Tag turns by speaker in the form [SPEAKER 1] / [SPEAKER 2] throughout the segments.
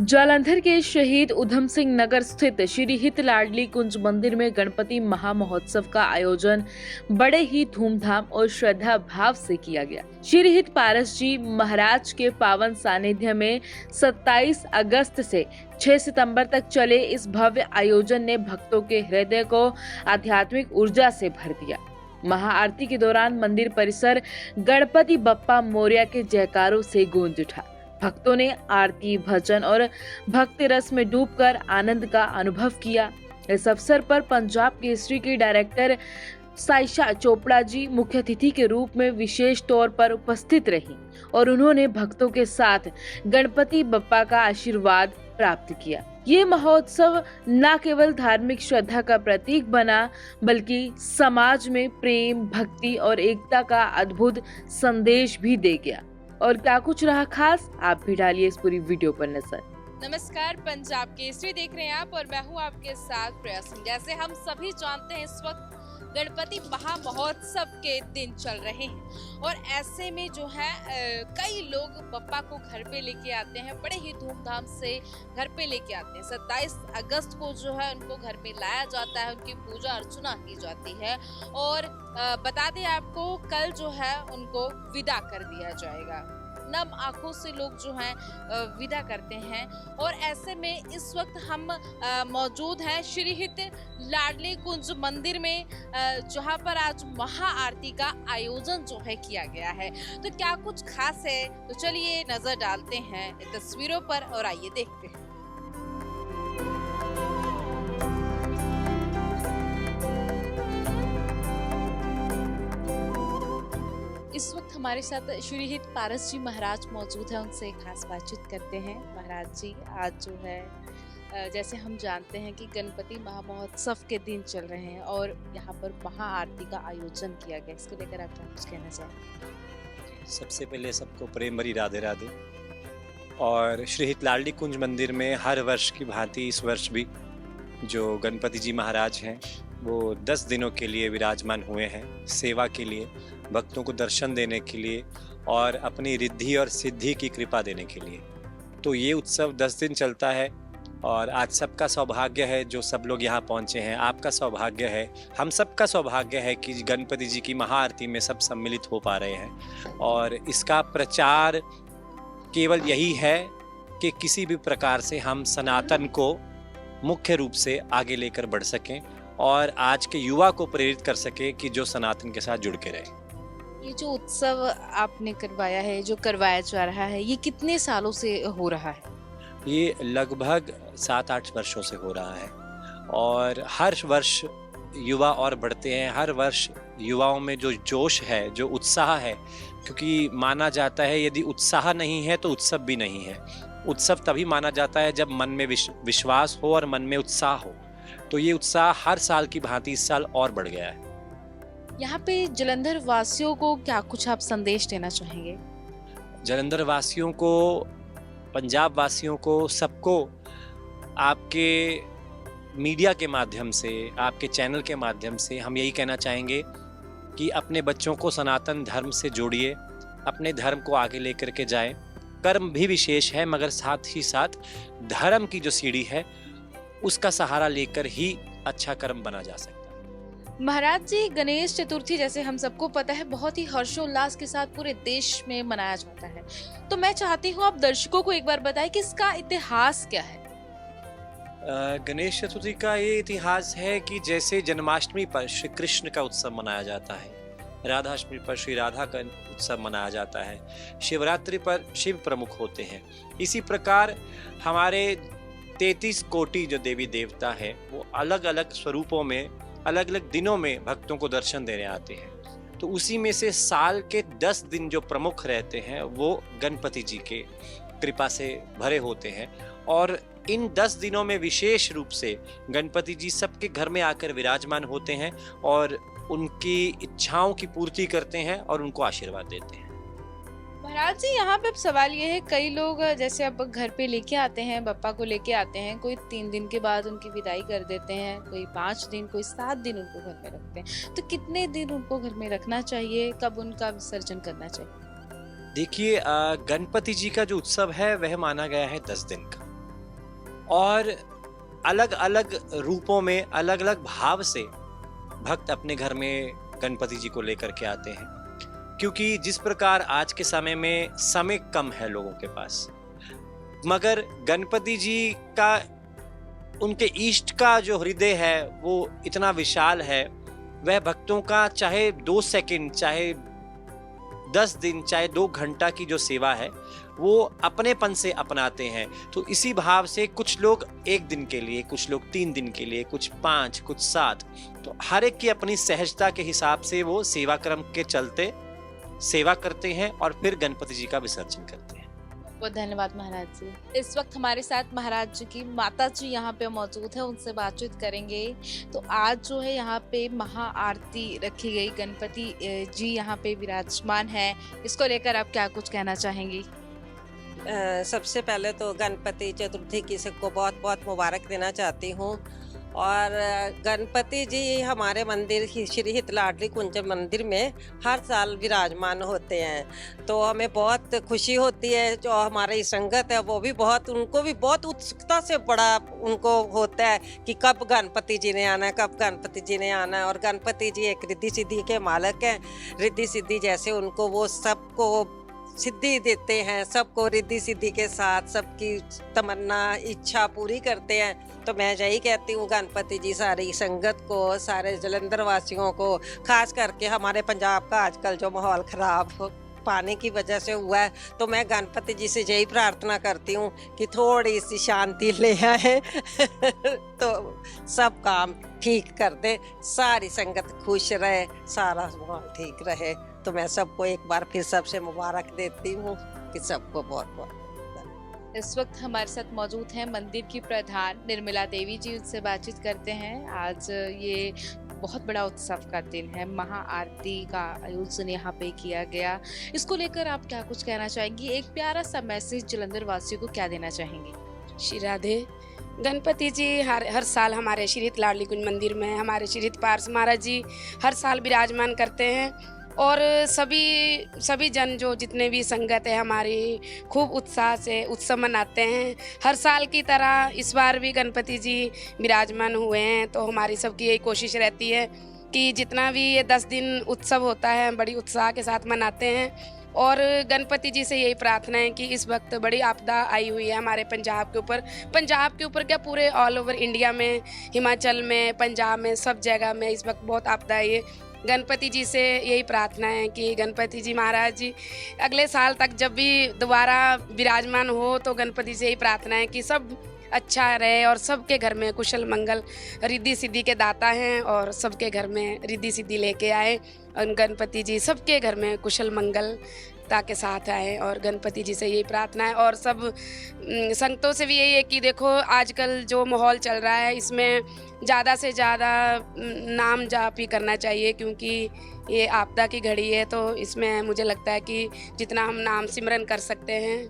[SPEAKER 1] जालंधर के शहीद उधम सिंह नगर स्थित श्री हित लाडली कुंज मंदिर में गणपति महामहोत्सव का आयोजन बड़े ही धूमधाम और श्रद्धा भाव से किया गया। श्री हित पारस जी महाराज के पावन सानिध्य में 27 अगस्त से 6 सितंबर तक चले इस भव्य आयोजन ने भक्तों के हृदय को आध्यात्मिक ऊर्जा से भर दिया। महाआरती के दौरान मंदिर परिसर गणपति बप्पा मोरया के जयकारों से गूंज उठा। भक्तों ने आरती, भजन और भक्ति रस में डूबकर आनंद का अनुभव किया। इस अवसर पर पंजाब केसरी की डायरेक्टर साइशा चोपड़ा जी मुख्य अतिथि के रूप में विशेष तौर पर उपस्थित रहीं और उन्होंने भक्तों के साथ गणपति बप्पा का आशीर्वाद प्राप्त किया। ये महोत्सव न केवल धार्मिक श्रद्धा का प्रतीक बना, बल्कि समाज में प्रेम, भक्ति और एकता का अद्भुत संदेश भी दे गया। और क्या कुछ रहा खास, आप भी डालिए इस पूरी वीडियो पर नजर।
[SPEAKER 2] नमस्कार, पंजाब केसरी देख रहे हैं आप और मैं हूं आपके साथ प्रिया सिंह। जैसे हम सभी जानते हैं, इस वक्त गणपति महामहोत्सव के दिन चल रहे हैं और ऐसे में जो है कई लोग बप्पा को घर पे लेके आते हैं, बड़े ही धूमधाम से घर पे लेके आते हैं। 27 अगस्त को जो है उनको घर पे लाया जाता है, उनकी पूजा अर्चना की जाती है और बता दें आपको, कल जो है उनको विदा कर दिया जाएगा। नम आंखों से लोग जो हैं विदा करते हैं और ऐसे में इस वक्त हम मौजूद हैं श्री हित लाडली कुंज मंदिर में, जहां पर आज महाआरती का आयोजन जो है किया गया है। तो क्या कुछ खास है, तो चलिए नजर डालते हैं तस्वीरों पर और आइए देखते हैं। इस वक्त हमारे साथ श्री हित पारस जी महाराज मौजूद हैं, उनसे खास बातचीत करते हैं। महाराज जी, आज जो है जैसे हम जानते हैं कि गणपति महामहोत्सव के दिन चल रहे हैं और यहाँ पर महाआरती का आयोजन किया गया, इसको लेकर आप क्या कुछ कहना चाहेंगे?
[SPEAKER 3] सबसे पहले सबको प्रेम भरी राधे राधे। और श्री हित लाडली कुंज मंदिर में हर वर्ष की भांति इस वर्ष भी जो गणपति जी महाराज हैं वो 10 दिनों के लिए विराजमान हुए हैं, सेवा के लिए, भक्तों को दर्शन देने के लिए और अपनी रिद्धि और सिद्धि की कृपा देने के लिए। तो ये उत्सव 10 दिन चलता है और आज सबका सौभाग्य है जो सब लोग यहाँ पहुँचे हैं। आपका सौभाग्य है, हम सबका सौभाग्य है कि गणपति जी की महाआरती में सब सम्मिलित हो पा रहे हैं। और इसका प्रचार केवल यही है कि किसी भी प्रकार से हम सनातन को मुख्य रूप से आगे लेकर बढ़ सकें और आज के युवा को प्रेरित कर सके कि जो सनातन के साथ जुड़ के रहे।
[SPEAKER 2] ये जो उत्सव आपने करवाया है, जो करवाया जा रहा है, ये कितने सालों से हो रहा है?
[SPEAKER 3] ये लगभग 7-8 वर्षों से हो रहा है और हर वर्ष युवा और बढ़ते हैं। हर वर्ष युवाओं में जो जोश है, जो उत्साह है, क्योंकि माना जाता है यदि उत्साह नहीं है तो उत्सव भी नहीं है। उत्सव तभी माना जाता है जब मन में विश्वास हो और मन में उत्साह हो। तो ये उत्साह हर साल की भांति इस साल और बढ़ गया है।
[SPEAKER 2] यहाँ पे जालंधर वासियों को क्या कुछ आप संदेश देना चाहेंगे?
[SPEAKER 3] जालंधर वासियों को, पंजाब वासियों को, सबको आपके मीडिया के माध्यम से, आपके चैनल के माध्यम से हम यही कहना चाहेंगे कि अपने बच्चों को सनातन धर्म से जोड़िए, अपने धर्म को आगे लेकर के जाएं। कर्म भी विशेष है, मगर साथ ही साथ धर्म की जो सीढ़ी है उसका सहारा लेकर ही अच्छा कर्म बना जा सकता है।
[SPEAKER 2] महाराज जी, गणेश चतुर्थी जैसे हम सबको पता है बहुत ही हर्षोल्लास के साथ पूरे देश में मनाया जाता है। तो मैं चाहती हूँ आप दर्शकों को एक बार बताएं कि इसका इतिहास क्या है।
[SPEAKER 3] गणेश चतुर्थी का ये इतिहास है कि जैसे जन्माष्टमी पर श्री कृष्ण का उत्सव मनाया जाता है, राधाष्टमी पर श्री राधा का उत्सव मनाया जाता है, शिवरात्रि पर शिव प्रमुख होते हैं, इसी प्रकार हमारे 33 कोटि जो देवी देवता है वो अलग अलग स्वरूपों में, अलग अलग दिनों में भक्तों को दर्शन देने आते हैं। तो उसी में से साल के 10 दिन जो प्रमुख रहते हैं वो गणपति जी के कृपा से भरे होते हैं और इन 10 दिनों में विशेष रूप से गणपति जी सबके घर में आकर विराजमान होते हैं और उनकी इच्छाओं की पूर्ति करते हैं और उनको आशीर्वाद देते हैं।
[SPEAKER 2] महाराज जी, यहाँ पे अब सवाल ये है, कई लोग जैसे अब घर पे लेके आते हैं, बप्पा को लेके आते हैं, कोई 3 दिन के बाद उनकी विदाई कर देते हैं, कोई 5 दिन, कोई 7 दिन उनको घर में रखते हैं। तो कितने दिन उनको घर में रखना चाहिए, कब उनका विसर्जन करना चाहिए?
[SPEAKER 3] देखिए, गणपति जी का जो उत्सव है वह माना गया है 10 दिन का। और अलग अलग रूपों में अलग अलग भाव से भक्त अपने घर में गणपति जी को लेकर के आते हैं, क्योंकि जिस प्रकार आज के समय में समय कम है लोगों के पास, मगर गणपति जी का, उनके इष्ट का जो हृदय है वो इतना विशाल है, वह भक्तों का चाहे 2 सेकंड, चाहे 10 दिन, चाहे 2 घंटा की जो सेवा है वो अपनेपन से अपनाते हैं। तो इसी भाव से कुछ लोग 1 दिन के लिए, कुछ लोग 3 दिन के लिए, कुछ 5, कुछ 7, तो हर एक की अपनी सहजता के हिसाब से वो सेवा क्रम के चलते सेवा करते हैं और फिर गणपति जी का विसर्जन करते हैं।
[SPEAKER 2] बहुत धन्यवाद महाराज जी। इस वक्त हमारे साथ महाराज जी की माता जी यहाँ पे मौजूद है, उनसे बातचीत करेंगे। तो आज जो है यहाँ पे महाआरती रखी गई, गणपति जी यहाँ पे विराजमान है, इसको लेकर आप क्या कुछ कहना चाहेंगी?
[SPEAKER 4] सबसे पहले तो गणपति चतुर्थी की सबको बहुत बहुत मुबारक देना चाहती हूँ। और गणपति जी हमारे मंदिर श्री हित लाडली कुंज मंदिर में हर साल विराजमान होते हैं, तो हमें बहुत खुशी होती है। जो हमारी संगत है वो भी बहुत, उनको भी बहुत उत्सुकता से बड़ा उनको होता है कि कब गणपति जी ने आना है, कब गणपति जी ने आना है। और गणपति जी एक रिद्धि सिद्धि के मालिक हैं, रिद्धि सिद्धि जैसे उनको वो सबको सिद्धि देते हैं, सबको रिद्धि सिद्धि के साथ सबकी तमन्ना इच्छा पूरी करते हैं। तो मैं यही कहती हूँ गणपति जी सारी संगत को, सारे जलंधर वासियों को, खास करके हमारे पंजाब का आजकल जो माहौल खराब पानी की वजह से हुआ है, तो मैं गणपति जी से यही प्रार्थना करती हूँ कि थोड़ी सी शांति ले आए तो सब काम ठीक कर दे, सारी संगत खुश रहे, सारा माहौल ठीक रहे। तो मैं सबको एक बार फिर सबसे मुबारक देती हूँ कि सबको बहुत बहुत।
[SPEAKER 2] इस वक्त हमारे साथ मौजूद हैं मंदिर की प्रधान निर्मला देवी जी, उनसे बातचीत करते हैं। आज ये बहुत बड़ा उत्सव का दिन है, महाआरती का आयोजन यहाँ पे किया गया, इसको लेकर आप क्या कुछ कहना चाहेंगी? एक प्यारा सा मैसेज जलंधर वासियों को क्या देना चाहेंगी?
[SPEAKER 5] श्री राधे। गणपति जी हर साल हमारे श्री हित लाडली कुंज मंदिर में हमारे श्री हित पार्स महाराज जी हर साल विराजमान करते हैं, और सभी जन जो जितने भी संगत है हमारी खूब उत्साह से उत्सव मनाते हैं। हर साल की तरह इस बार भी गणपति जी विराजमान हुए हैं, तो हमारी सबकी यही कोशिश रहती है कि जितना भी ये 10 दिन उत्सव होता है बड़ी उत्साह के साथ मनाते हैं। और गणपति जी से यही प्रार्थना है कि इस वक्त बड़ी आपदा आई हुई है हमारे पंजाब के ऊपर क्या पूरे ऑल ओवर इंडिया में, हिमाचल में, पंजाब में, सब जगह में इस वक्त बहुत आपदा आई है। गणपति जी से यही प्रार्थना है कि गणपति जी महाराज जी अगले साल तक जब भी दोबारा विराजमान हो, तो गणपति से यही प्रार्थना है कि सब अच्छा रहे और सबके घर में कुशल मंगल, रिद्धि सिद्धि के दाता हैं और सबके घर में रिद्धि सिद्धि लेके आए। और गणपति जी सबके घर में कुशल मंगलता के साथ आए, और गणपति जी से यही प्रार्थना है। और सब संगतों से भी यही है कि देखो आजकल जो माहौल चल रहा है इसमें ज़्यादा से ज़्यादा नाम जाप ही करना चाहिए, क्योंकि ये आपदा की घड़ी है, तो इसमें मुझे लगता है कि जितना हम नाम सिमरन कर सकते हैं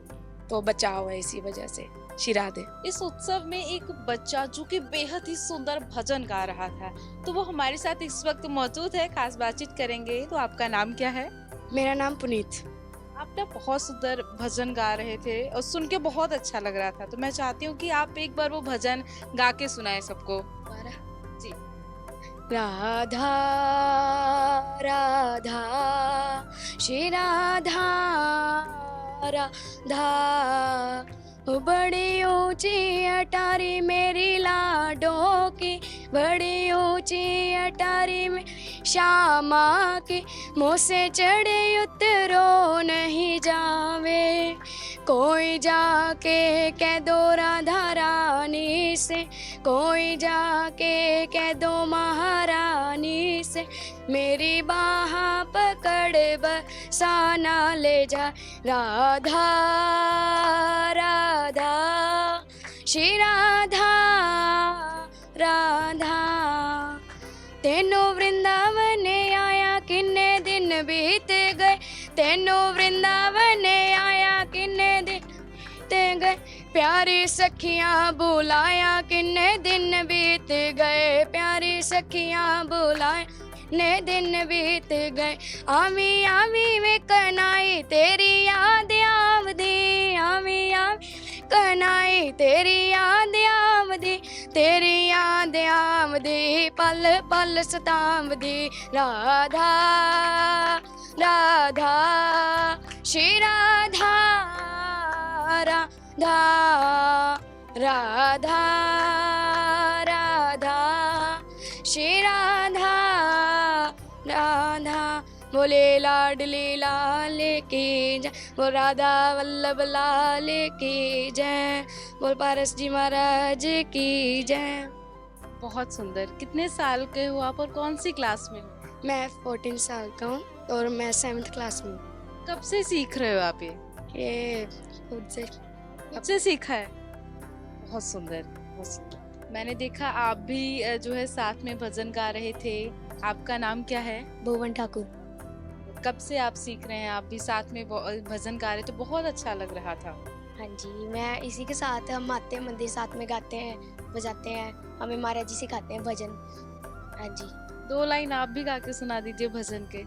[SPEAKER 5] तो बचाव है, इसी वजह से। श्री राधे।
[SPEAKER 2] इस उत्सव में एक बच्चा जो कि बेहद ही सुंदर भजन गा रहा था, तो वो हमारे साथ इस वक्त मौजूद है, खास बातचीत करेंगे। तो आपका नाम क्या है?
[SPEAKER 5] मेरा नाम पुनीत।
[SPEAKER 2] आप ना बहुत सुंदर भजन गा रहे थे और सुन के बहुत अच्छा लग रहा था, तो मैं चाहती हूँ कि आप एक बार वो भजन गा के सुनाए सबको। जी।
[SPEAKER 5] राधा राधा श्री राधा राधा, बड़ी ऊंची अटारी मेरी लाडों की, बड़ी ऊंची अटारी में श्यामा की, मुँह से चढ़े उतरो नहीं जावे, कोई जाके कह दो राधा रानी से, कोई जाके कह दो महारानी से, मेरी बाह पकड़ बसाना ले जा। राधा राधा श्री राधा राधा, तेनों वृंदावन आया किन्ने दिन बीत गए, तेनों वृंदावन आया किन्ने दिन बीत गए, प्यारी सखियां बुलाया किन्ने दिन बीत गए, प्यारी सखियां बुलाया ने दिन बीत गए, आवी आवी वे कनाई तेरी याद आवदी, आवी आवी कनाए तेरी याद आमदी, तेरी याद आमदी, पल पल सतामदी। राधा राधा श्री राधा राधा राधा राधा श्री राधा राधा। बोले लाडली लाल की जय, बोल राधा वल्लभ लाल की जय, बोल पारस जी महाराज की जय।
[SPEAKER 2] बहुत सुंदर। कितने साल के हो आप और कौन सी क्लास में हो?
[SPEAKER 5] मैं 14 साल का हूँ और मैं 7th क्लास में हूँ।
[SPEAKER 2] कब से सीख रहे हो आप
[SPEAKER 5] ये खुद से
[SPEAKER 2] कब से सीखा है? बहुत सुंदर, बहुत सुंदर। मैंने देखा आप भी जो है साथ में भजन गा रहे थे। आपका नाम क्या है?
[SPEAKER 5] भुवन ठाकुर।
[SPEAKER 2] कब से आप सीख रहे हैं? आप भी साथ में भजन गा रहे तो बहुत अच्छा लग रहा था।
[SPEAKER 5] हाँ जी, मैं इसी के साथ हम आते हैं मंदिर, साथ में गाते हैं, बजाते हैं, हमें महाराज जी सिखाते हैं भजन। हाँ जी।
[SPEAKER 2] 2 लाइन आप भी गा के सुना दीजिए भजन के।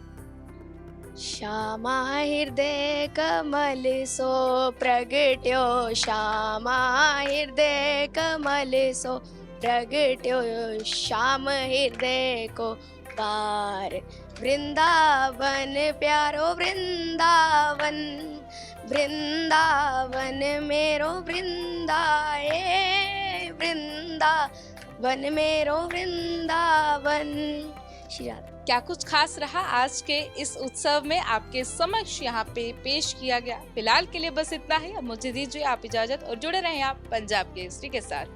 [SPEAKER 5] श्यामा हृदय कमल सो प्रगट्यो, श्यामा हृदय कमल सो प्रगट्यो, श्याम हृदय को पार। वृंदावन प्यारो वृंदावन, वृंदावन मेरो वृंदाए, वृंदावन मेरो वृंदावन। श्री राधा।
[SPEAKER 2] क्या कुछ खास रहा आज के इस उत्सव में आपके समक्ष यहाँ पे पेश किया गया? फिलहाल के लिए बस इतना ही। अब मुझे दीजिए आप इजाजत और जुड़े रहें आप पंजाब केसरी के साथ।